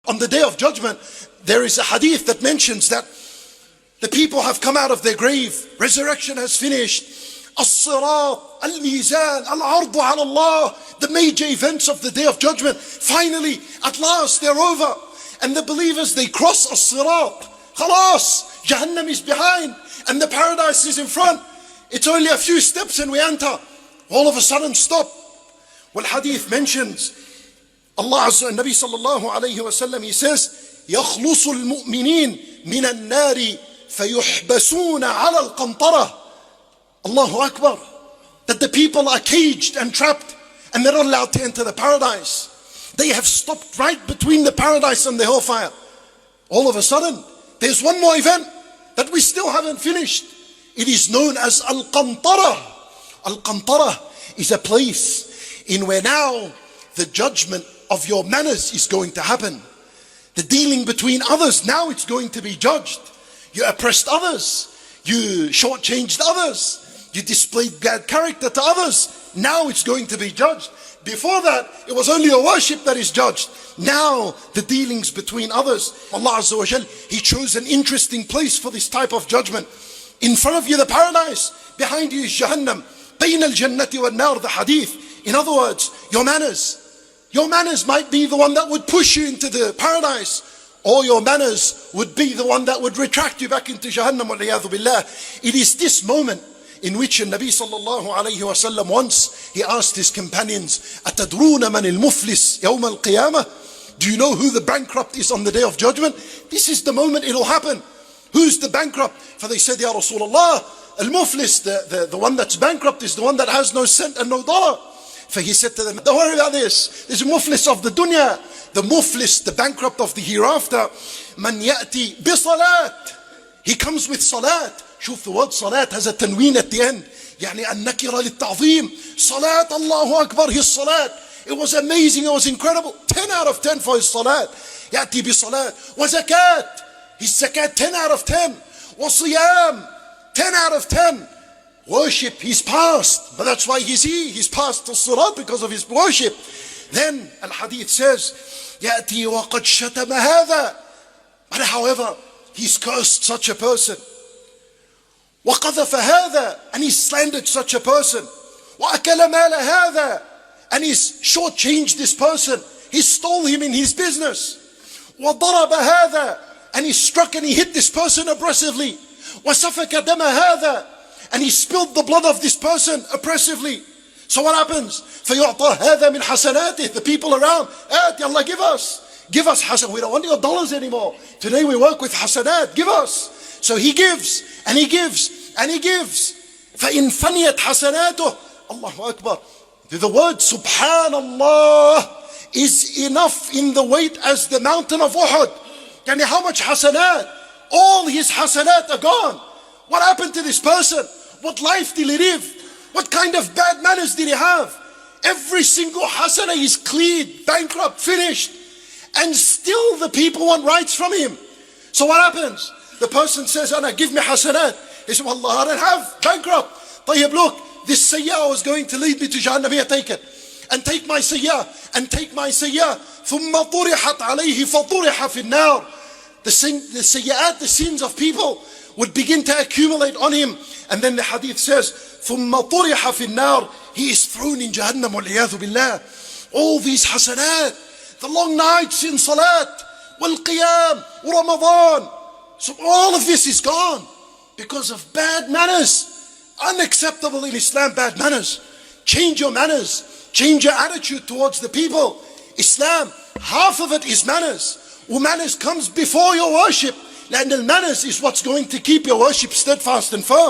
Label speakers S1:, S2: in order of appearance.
S1: on the Day of Judgment, there is a hadith that mentions that the people have come out of their grave. Resurrection has finished. As-sirat, al-mizan, al-ardu ala Allah, the major events of the Day of Judgment. Finally, at last, they're over. And the believers, they cross as-sirat. Khalas, Jahannam is behind and the paradise is in front. It's only a few steps and we enter. All of a sudden, stop. Well, hadith mentions, Allah Azza wa Nabi sallallahu alayhi wa sallam, he says, يَخْلُصُ الْمُؤْمِنِينَ مِنَ النَّارِ فَيُحْبَسُونَ عَلَى الْقَنْطَرَةِ. Allahu Akbar. That the people are caged and trapped and they're not allowed to enter the paradise. They have stopped right between the paradise and the hellfire. All of a sudden, there's one more event that we still haven't finished. It is known as Al-Qantarah. Al-Qantarah is a place in where now the judgment of your manners is going to happen. The dealing between others, now it's going to be judged. You oppressed others. You shortchanged others. You displayed bad character to others. Now it's going to be judged. Before that, it was only your worship that is judged. Now, the dealings between others. Allah Azza wa Jal, He chose an interesting place for this type of judgment. In front of you, the paradise. Behind you is Jahannam. بين الجنة والنار, the hadith. In other words, your manners. Your manners might be the one that would push you into the paradise, or your manners would be the one that would retract you back into Jahannam. Waliyadhu billah. It is this moment in which the Nabi sallallahu alayhi wa sallam once, he asked his companions, أَتَدْرُونَ مَنِ الْمُفْلِسِ يَوْمَ الْقِيَامَةِ? Do you know who the bankrupt is on the Day of Judgment? This is the moment it'll happen. Who's the bankrupt? For they said, Ya Rasulullah, al-muflis, the one that's bankrupt is the one that has no cent and no dollar. For he said to them, don't worry about this. There's a muflis of the dunya. The muflis, the bankrupt of the hereafter. Man ya'ti bi salat. He comes with salat. Shuf, the word salat has a tanween at the end. يعني النكرة للتعظيم. Salat, Allahu Akbar, his salat. It was amazing, it was incredible. 10 out of 10 for his salat. يأتي بصلاة. وزكاة. His zakat, 10 out of 10. وصيام, 10 out of 10. Worship, he's passed. But that's why he's passed the sirat because of his worship. Then, al-hadith says, يأتي وقد شتم هذا. But however, he's cursed such a person. وقذف هذا. And he slandered such a person. وأكل مال هذا. And he's shortchanged this person. He stole him in his business. وضرب هذا. And he struck and he hit this person aggressively. وسفك دم هذا. And he spilled the blood of this person oppressively. So what happens? فيعطى هذا من حسناته. The people around, Ya Allah, give us hasanat. We don't want your dollars anymore. Today we work with hasanat. Give us. So he gives and he gives and he gives. فإن فنيت حسناته. Allahu Akbar. The word Subhanallah is enough in the weight as the mountain of Uhud. Yani how much hasanat? All his hasanat are gone. What happened to this person? What life did he live? What kind of bad manners did he have? Every single hasanah is cleared, bankrupt, finished. And still the people want rights from him. So what happens? The person says, Anna, give me hasanat. He says, Wallah, I don't have, bankrupt. Tayyib, look, this sayyah was going to lead me to Jahannam. Here, take it. And take my sayyah. And take my sayyah. ثُمَّ طُرِحَتْ عَلَيْهِ فَطُرِحَ فِي النَّارِ. The sayyat, the sins of people would begin to accumulate on him. And then the hadith says, ثُمَّ طُرِحَ فِي النَّارِ. He is thrown in Jahannam, وَالْعِيَاذُ بِاللَّهِ. All these hasanat, the long nights in salat, wal-qiyam, Ramadan. So all of this is gone because of bad manners. Unacceptable in Islam, bad manners. Change your manners. Change your attitude towards the people. Islam, half of it is manners. Manners comes before your worship. And the manners is what's going to keep your worship steadfast and firm.